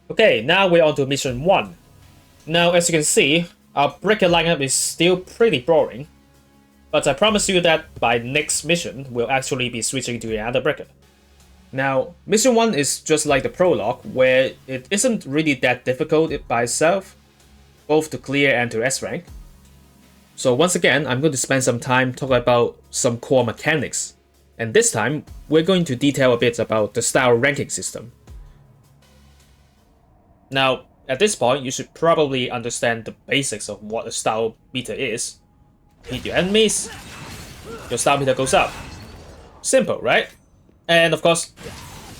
Okay, now we're on to mission 1. Now, as you can see, our breaker lineup is still pretty boring, but I promise you that by next mission, we'll actually be switching to another breaker. Now, mission 1 is just like the prologue, where it isn't really that difficult by itself, both to clear and to S-rank. So once again, I'm going to spend some time talking about some core mechanics, and this time, we're going to detail a bit about the style ranking system. Now, at this point, you should probably understand the basics of what a style meter is. Hit your enemies, your style meter goes up. Simple, right? And of course,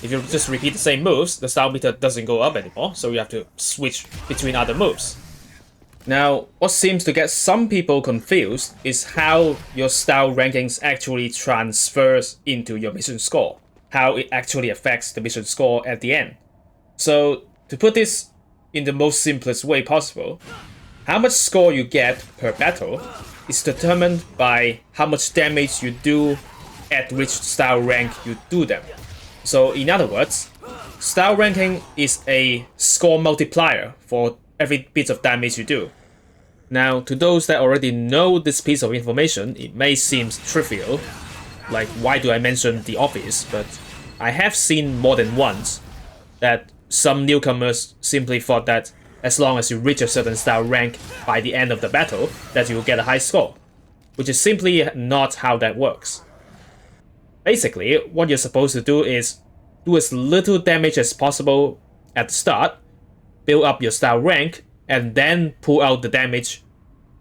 if you just repeat the same moves, the style meter doesn't go up anymore, so you have to switch between other moves. Now, what seems to get some people confused is how your style rankings actually transfers into your mission score, how it actually affects the mission score at the end. So, to put this in the most simplest way possible, how much score you get per battle is determined by how much damage you do at which style rank you do them. So in other words, style ranking is a score multiplier for every bit of damage you do. Now, to those that already know this piece of information, it may seem trivial, like why do I mention the obvious, but I have seen more than once that some newcomers simply thought that as long as you reach a certain style rank by the end of the battle, that you will get a high score, which is simply not how that works. Basically, what you're supposed to do is do as little damage as possible at the start, build up your style rank, and then pull out the damage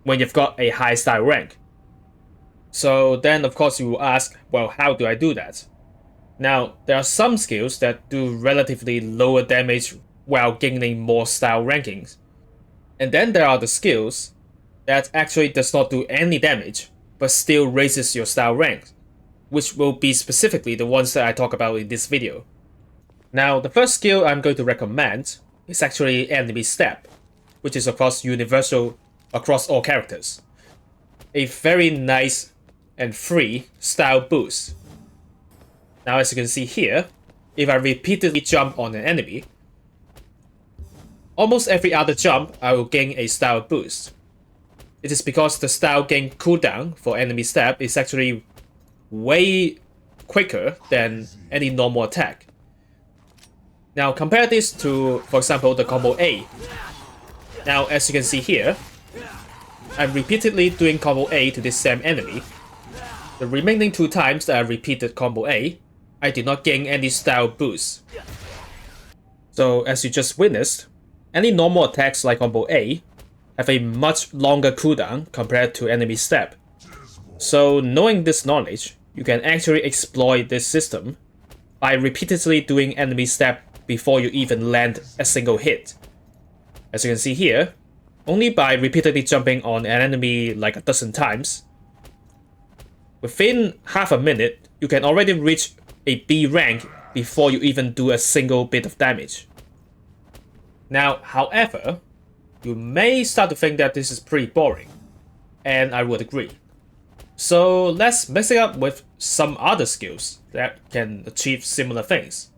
when you've got a high style rank. So then of course you will ask, well, how do I do that? Now, there are some skills that do relatively lower damage while gaining more style rankings. And then there are the skills that actually does not do any damage, but still raises your style rank, which will be specifically the ones that I talk about in this video. Now, the first skill I'm going to recommend is actually Enemy Step, which is of course universal across all characters. A very nice and free style boost. Now, as you can see here, if I repeatedly jump on an enemy, almost every other jump I will gain a style boost. It is because the style gain cooldown for enemy step is actually way quicker than any normal attack. Now compare this to, for example, the combo A. Now as you can see here, I'm repeatedly doing combo A to this same enemy. The remaining 2 times that I repeated combo A, I did not gain any style boost. So as you just witnessed, any normal attacks like combo A have a much longer cooldown compared to enemy step. So knowing this knowledge, you can actually exploit this system by repeatedly doing enemy step before you even land a single hit. As you can see here, only by repeatedly jumping on an enemy like a dozen times, within half a minute, you can already reach a B rank before you even do a single bit of damage. Now, however, you may start to think that this is pretty boring, and I would agree. So let's mix it up with some other skills that can achieve similar things.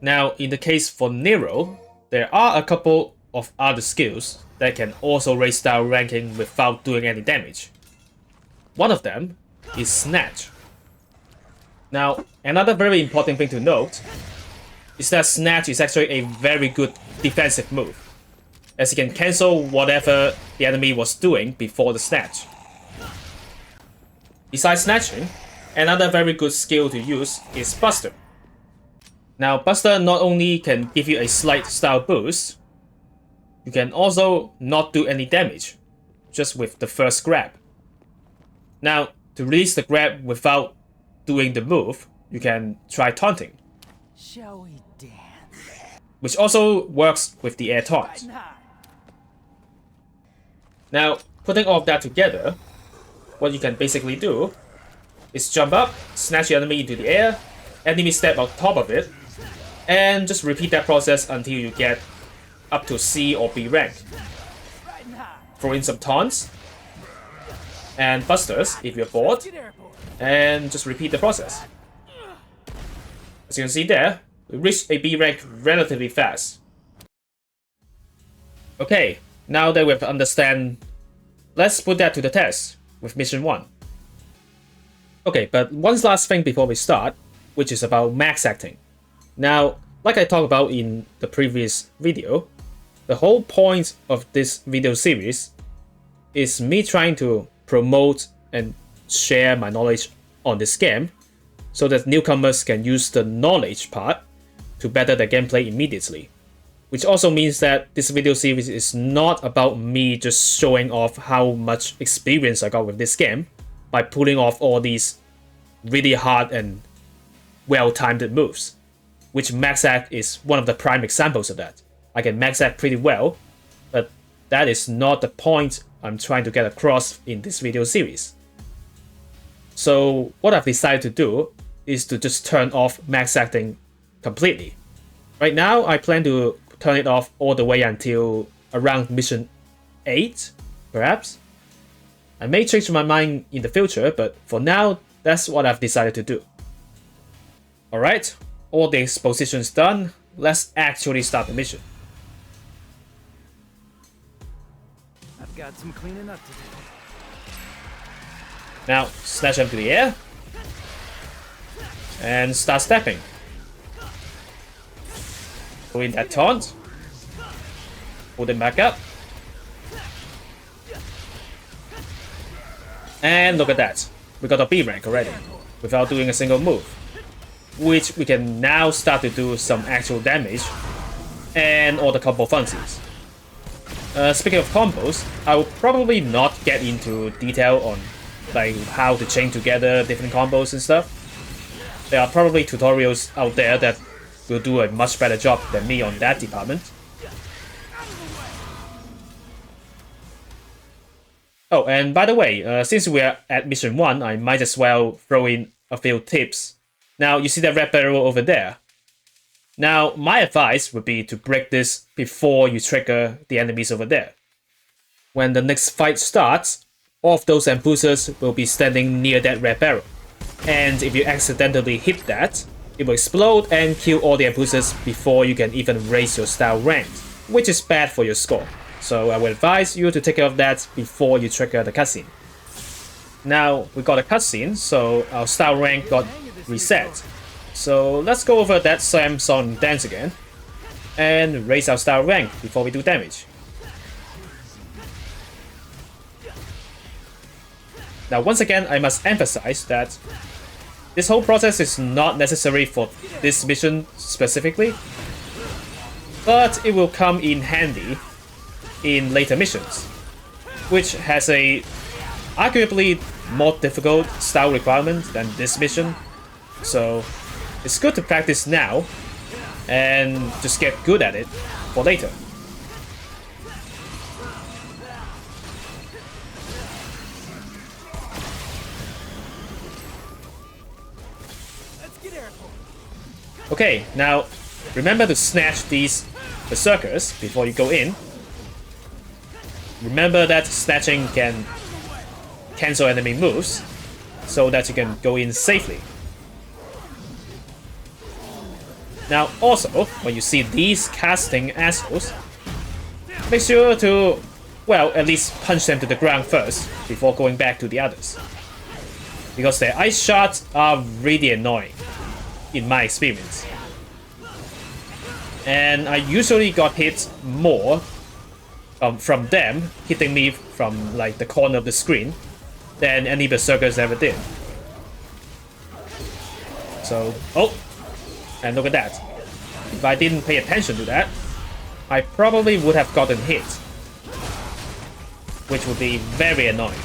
Now, in the case for Nero, there are a couple of other skills that can also raise style ranking without doing any damage. One of them is Snatch. Now, another very important thing to note is that Snatch is actually a very good defensive move, as it can cancel whatever the enemy was doing before the Snatch. Besides Snatching, another very good skill to use is Buster. Now, Buster not only can give you a slight style boost, you can also not do any damage, just with the first grab. Now, to release the grab without doing the move, you can try taunting. Shall we dance? Which also works with the air taunt. Now, putting all of that together, what you can basically do is jump up, snatch your enemy into the air, enemy step on top of it, and just repeat that process until you get up to C or B rank. Throw in some taunts and busters if you're bored, and just repeat the process. As you can see there, reach a B rank relatively fast. Okay, now that we've understand, let's put that to the test with mission 1. Okay, but one last thing before we start, which is about max acting. Now, like I talked about in the previous video, the whole point of this video series is me trying to promote and share my knowledge on this game so that newcomers can use the knowledge part to better their gameplay immediately. Which also means that this video series is not about me just showing off how much experience I got with this game by pulling off all these really hard and well-timed moves, which max act is one of the prime examples of that. I can max act pretty well, but that is not the point I'm trying to get across in this video series. So what I've decided to do is to just turn off max acting completely. Right now, I plan to turn it off all the way until around mission 8, perhaps. I may change my mind in the future, but for now, that's what I've decided to do. Alright, all the exposition is done, let's actually start the mission. I've got some cleaning up to do. Now, snatch them to the air, and start stepping. Go in that taunt, pull them back up, and look at that, we got a B rank already, without doing a single move, which we can now start to do some actual damage, and all the combo funsies. Speaking of combos, I will probably not get into detail on like how to chain together different combos and stuff. There are probably tutorials out there that will do a much better job than me on that department. Oh, and by the way, since we are at mission 1, I might as well throw in a few tips. Now, you see that red barrel over there? Now, my advice would be to break this before you trigger the enemies over there. When the next fight starts, all of those boosters will be standing near that red barrel. And if you accidentally hit that, it will explode and kill all the boosters before you can even raise your style rank, which is bad for your score. So I would advise you to take care of that before you trigger the cutscene. Now, we got a cutscene, so our style rank got reset. So let's go over that same song and dance again, and raise our style rank before we do damage. Now once again, I must emphasize that this whole process is not necessary for this mission specifically, but it will come in handy in later missions, which has a arguably more difficult style requirement than this mission, so it's good to practice now and just get good at it for later. Okay, now remember to snatch these berserkers before you go in. Remember that snatching can cancel enemy moves so that you can go in safely. Now also, when you see these casting assholes, make sure to, well, at least punch them to the ground first before going back to the others, because their ice shots are really annoying in my experience. And I usually got hit more from them hitting me from like the corner of the screen than any berserkers ever did. So, oh, and look at that. If I didn't pay attention to that, I probably would have gotten hit, which would be very annoying.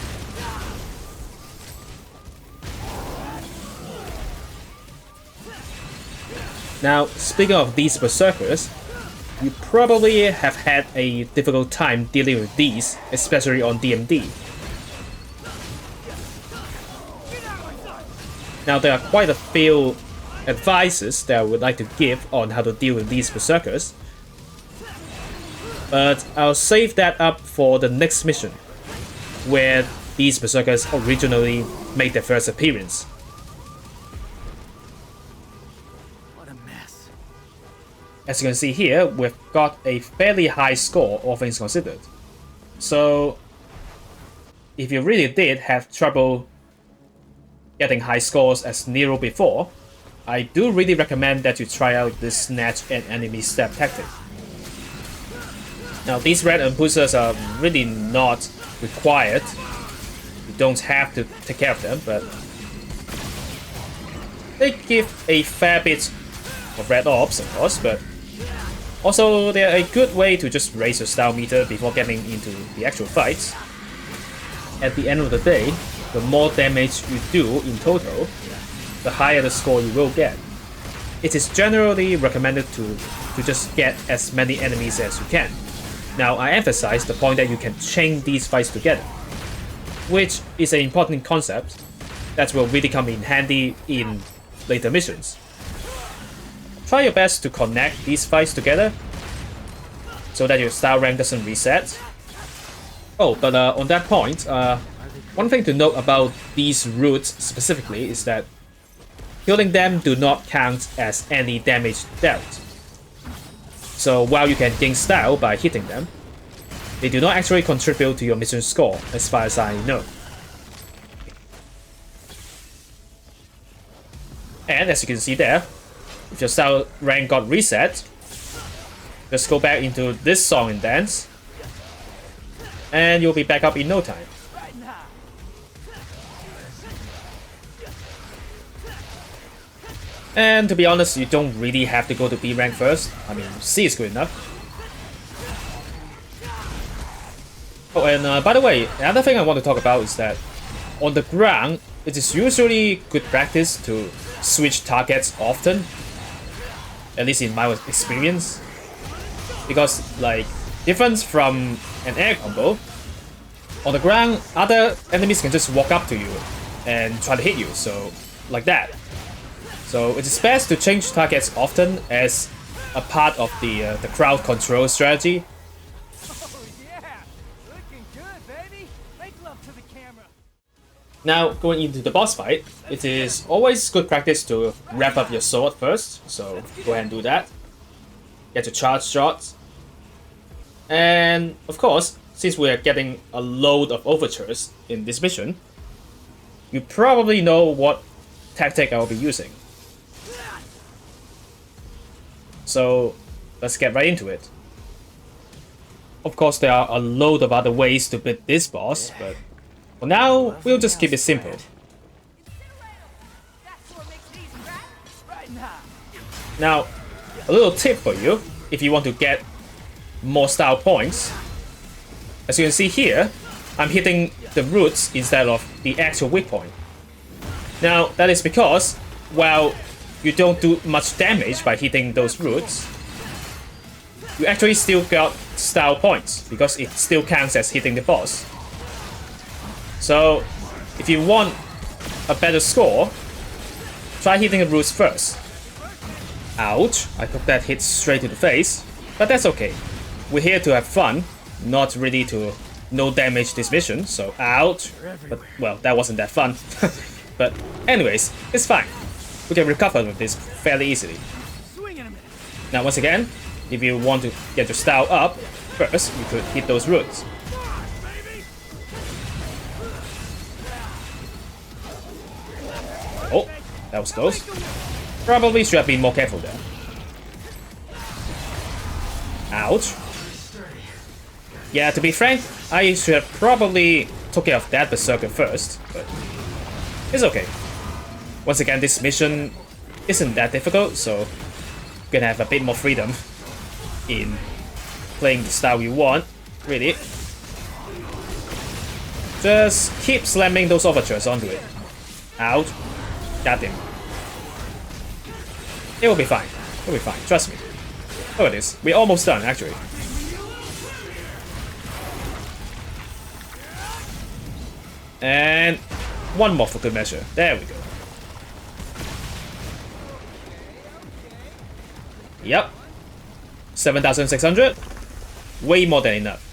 Now, speaking of these berserkers, you probably have had a difficult time dealing with these, especially on DMD. Now, there are quite a few advices that I would like to give on how to deal with these berserkers, but I'll save that up for the next mission, where these berserkers originally made their first appearance. What a mess. as you can see here, we've got a fairly high score, all things considered. So, if you really did have trouble getting high scores as Nero before, I do really recommend that you try out this snatch and enemy stab tactic. Now, these red impulsors are really not required. You don't have to take care of them, but they give a fair bit of red orbs, of course, but also they're a good way to just raise your style meter before getting into the actual fights. At the end of the day, the more damage you do in total, the higher the score you will get. It is generally recommended to just get as many enemies as you can. Now, I emphasize the point that you can chain these fights together, which is an important concept that will really come in handy in later missions. Try your best to connect these fights together so that your style rank doesn't reset. Oh, but on that point, one thing to note about these routes specifically is that killing them do not count as any damage dealt. So while you can gain style by hitting them, they do not actually contribute to your mission score, as far as I know. And as you can see there, if your style rank got reset, just go back into this song and dance, and you'll be back up in no time. And to be honest, you don't really have to go to B rank first. I mean, C is good enough. Oh, and by the way, another thing I want to talk about is that on the ground, it is usually good practice to switch targets often. At least in my experience. Because, like, different from an air combo, on the ground, other enemies can just walk up to you and try to hit you, so like that. So it is best to change targets often as a part of the crowd control strategy. Oh yeah, looking good, baby. Make love to the camera. Now, going into the boss fight, it is always good practice to wrap up your sword first, so go ahead and do that. Get your charge shots. And of course, since we are getting a load of overtures in this mission, you probably know what tactic I will be using. So let's get right into it. Of course, there are a load of other ways to beat this boss, but for now, we'll just keep it simple. Now, a little tip for you, if you want to get more style points. As you can see here, I'm hitting the roots instead of the actual weak point. Now, that is because, while you don't do much damage by hitting those roots, you actually still got style points, because it still counts as hitting the boss. So, if you want a better score, try hitting the roots first. Ouch, I took that hit straight to the face, but that's okay. We're here to have fun, not really to no damage this mission, so ouch. But, well, that wasn't that fun. But anyways, it's fine. We can recover with this fairly easily. Now once again, if you want to get your style up, first you could hit those roots. Oh, that was close. Probably should have been more careful there. Ouch. Yeah, to be frank, I should have probably took care of that berserker first, but it's okay. Once again, this mission isn't that difficult, so you can have a bit more freedom in playing the style you want, really. Just keep slamming those overtures onto it. Ouch. Got him. It will be fine. It will be fine, trust me. Look at this. We're almost done, actually. And one more for good measure. There we go. Yep. 7,600. Way more than enough.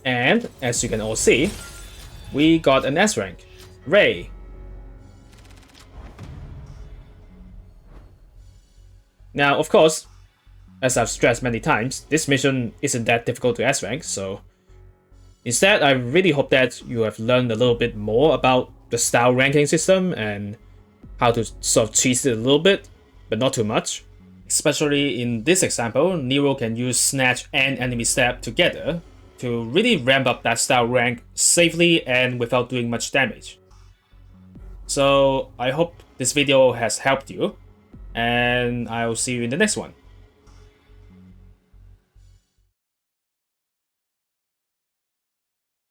And, as you can all see, we got an S rank. Ray. Now, of course, as I've stressed many times, this mission isn't that difficult to S-rank, so instead, I really hope that you have learned a little bit more about the style ranking system and how to sort of cheese it a little bit, but not too much. Especially in this example, Nero can use Snatch and Enemy Stab together to really ramp up that style rank safely and without doing much damage. So I hope this video has helped you, and I'll see you in the next one.